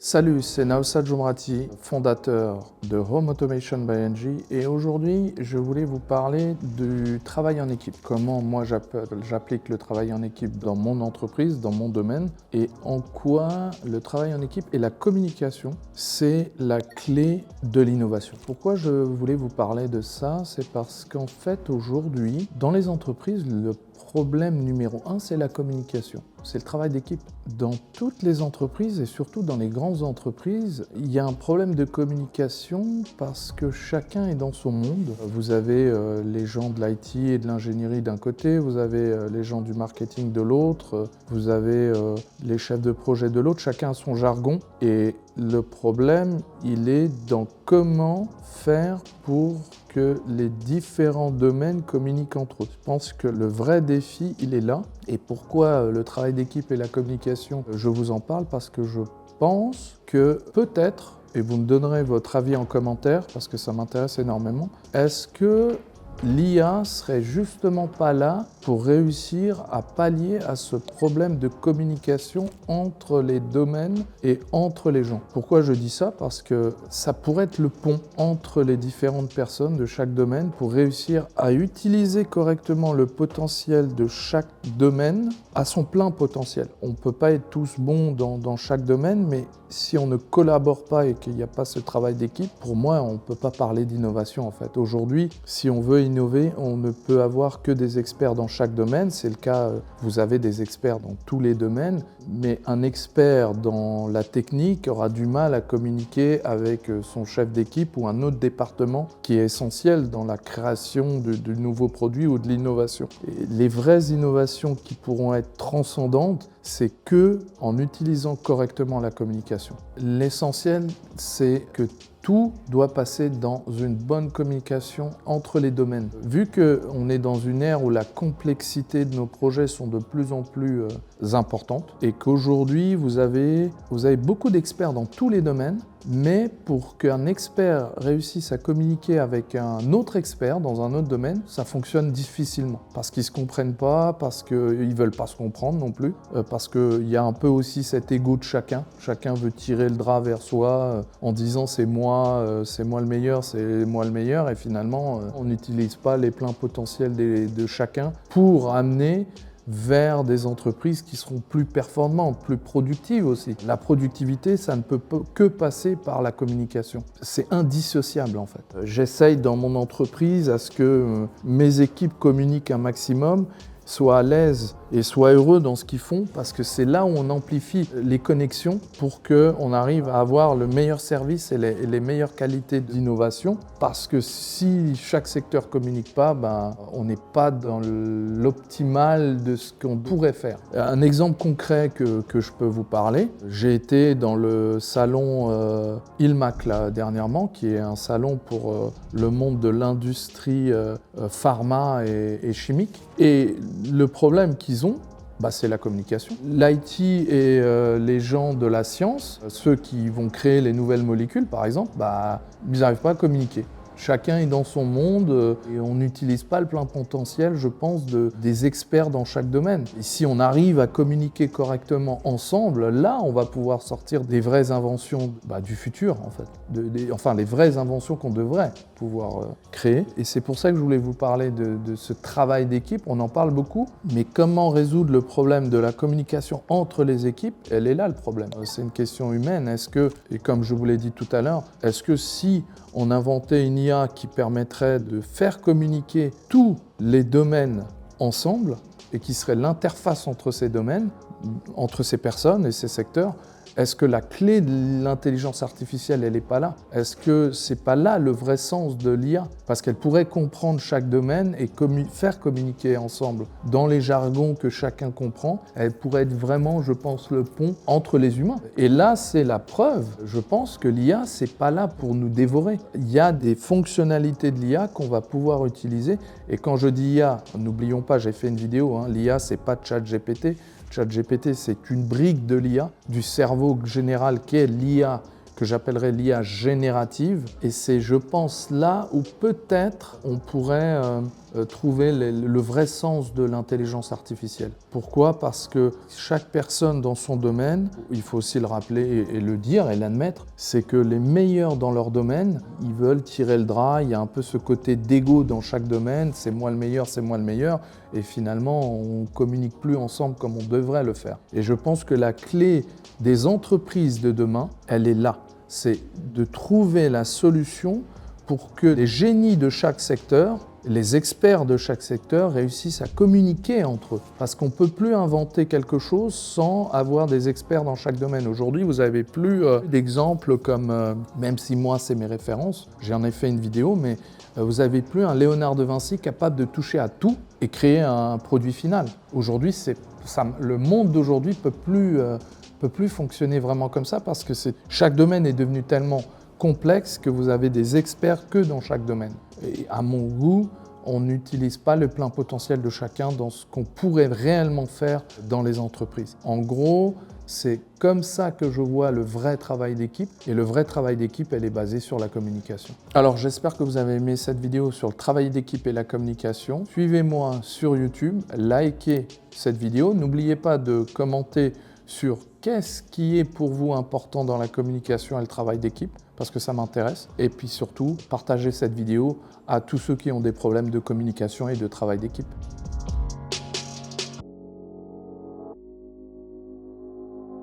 Salut, c'est Naoussad Jomrati, fondateur de Home Automation by Engie, et aujourd'hui je voulais vous parler du travail en équipe. Comment moi j'applique le travail en équipe dans mon entreprise, dans mon domaine, et en quoi le travail en équipe et la communication, c'est la clé de l'innovation. Pourquoi je voulais vous parler de ça? C'est parce qu'en fait aujourd'hui, dans les entreprises, le problème numéro un, c'est la communication. C'est le travail d'équipe. Dans toutes les entreprises et surtout dans les grandes entreprises, il y a un problème de communication parce que chacun est dans son monde. Vous avez les gens de l'IT et de l'ingénierie d'un côté, vous avez les gens du marketing de l'autre, vous avez les chefs de projet de l'autre, chacun a son jargon. Et le problème, il est dans comment faire pour que les différents domaines communiquent entre eux. Je pense que le vrai défi, il est là. Et pourquoi le travail d'équipe et la communication, je vous en parle parce que je pense que peut-être, et vous me donnerez votre avis en commentaire parce que ça m'intéresse énormément, est-ce que l'IA serait justement pas là pour réussir à pallier à ce problème de communication entre les domaines et entre les gens. Pourquoi je dis ça? Parce que ça pourrait être le pont entre les différentes personnes de chaque domaine pour réussir à utiliser correctement le potentiel de chaque domaine à son plein potentiel. On ne peut pas être tous bons dans chaque domaine, mais si on ne collabore pas et qu'il n'y a pas ce travail d'équipe, pour moi, on ne peut pas parler d'innovation en fait. Aujourd'hui, si on veut innover, on ne peut avoir que des experts dans chaque domaine. C'est le cas, vous avez des experts dans tous les domaines, mais un expert dans la technique aura du mal à communiquer avec son chef d'équipe ou un autre département qui est essentiel dans la création de nouveaux produits ou de l'innovation. Et les vraies innovations qui pourront être transcendantes, c'est que en utilisant correctement la communication. L'essentiel, c'est que tout doit passer dans une bonne communication entre les domaines. Vu qu'on est dans une ère où la complexité de nos projets sont de plus en plus importantes et qu'aujourd'hui vous avez beaucoup d'experts dans tous les domaines, mais pour qu'un expert réussisse à communiquer avec un autre expert dans un autre domaine, ça fonctionne difficilement. Parce qu'ils ne se comprennent pas, parce qu'ils ne veulent pas se comprendre non plus, parce qu'il y a un peu aussi cet ego de chacun. Chacun veut tirer le drap vers soi en disant c'est moi le meilleur, et finalement on n'utilise pas les pleins potentiels de chacun pour amener vers des entreprises qui seront plus performantes, plus productives aussi. La productivité, ça ne peut que passer par la communication. C'est indissociable en fait. J'essaye dans mon entreprise à ce que mes équipes communiquent un maximum, soient à l'aise et soient heureux dans ce qu'ils font, parce que c'est là où on amplifie les connexions pour qu'on arrive à avoir le meilleur service et les meilleures qualités d'innovation. Parce que si chaque secteur ne communique pas, on n'est pas dans l'optimal de ce qu'on pourrait faire. Un exemple concret que je peux vous parler, j'ai été dans le salon ILMAC là, dernièrement, qui est un salon pour le monde de l'industrie pharma et chimique. Et le problème qu'ils ont, c'est la communication. L'IT et les gens de la science, ceux qui vont créer les nouvelles molécules par exemple, ils n'arrivent pas à communiquer. Chacun est dans son monde et on n'utilise pas le plein potentiel, je pense, des experts dans chaque domaine. Et si on arrive à communiquer correctement ensemble, là, on va pouvoir sortir des vraies inventions du futur, en fait. Les vraies inventions qu'on devrait pouvoir créer. Et c'est pour ça que je voulais vous parler de ce travail d'équipe. On en parle beaucoup, mais comment résoudre le problème de la communication entre les équipes? Elle est là, le problème. C'est une question humaine. Est-ce que, et comme je vous l'ai dit tout à l'heure, est-ce que si on inventait une IA qui permettrait de faire communiquer tous les domaines ensemble et qui serait l'interface entre ces domaines, entre ces personnes et ces secteurs, est-ce que la clé de l'intelligence artificielle, elle n'est pas là? Est-ce que c'est pas là le vrai sens de l'IA? Parce qu'elle pourrait comprendre chaque domaine et faire communiquer ensemble dans les jargons que chacun comprend. Elle pourrait être vraiment, je pense, le pont entre les humains. Et là, c'est la preuve. Je pense que l'IA, c'est pas là pour nous dévorer. Il y a des fonctionnalités de l'IA qu'on va pouvoir utiliser. Et quand je dis IA, n'oublions pas, j'ai fait une vidéo, l'IA, c'est pas ChatGPT. ChatGPT, c'est une brique de l'IA, du cerveau général qui est l'IA, que j'appellerais l'IA générative. Et c'est, je pense, là où peut-être on pourrait trouver le vrai sens de l'intelligence artificielle. Pourquoi? Parce que chaque personne dans son domaine, il faut aussi le rappeler et le dire et l'admettre, c'est que les meilleurs dans leur domaine, ils veulent tirer le drap, il y a un peu ce côté d'ego dans chaque domaine, c'est moi le meilleur, et finalement on ne communique plus ensemble comme on devrait le faire. Et je pense que la clé des entreprises de demain, elle est là, c'est de trouver la solution pour que les génies de chaque secteur, les experts de chaque secteur réussissent à communiquer entre eux. Parce qu'on ne peut plus inventer quelque chose sans avoir des experts dans chaque domaine. Aujourd'hui, vous n'avez plus d'exemples comme, même si moi c'est mes références, j'en ai fait une vidéo, mais vous n'avez plus un Léonard de Vinci capable de toucher à tout et créer un produit final. Aujourd'hui, le monde d'aujourd'hui ne peut plus fonctionner vraiment comme ça parce que chaque domaine est devenu tellement complexe que vous avez des experts que dans chaque domaine. Et à mon goût, on n'utilise pas le plein potentiel de chacun dans ce qu'on pourrait réellement faire dans les entreprises. En gros, c'est comme ça que je vois le vrai travail d'équipe. Et le vrai travail d'équipe, elle est basée sur la communication. Alors j'espère que vous avez aimé cette vidéo sur le travail d'équipe et la communication. Suivez-moi sur YouTube, likez cette vidéo. N'oubliez pas de commenter sur qu'est-ce qui est pour vous important dans la communication et le travail d'équipe, parce que ça m'intéresse. Et puis surtout, partagez cette vidéo à tous ceux qui ont des problèmes de communication et de travail d'équipe.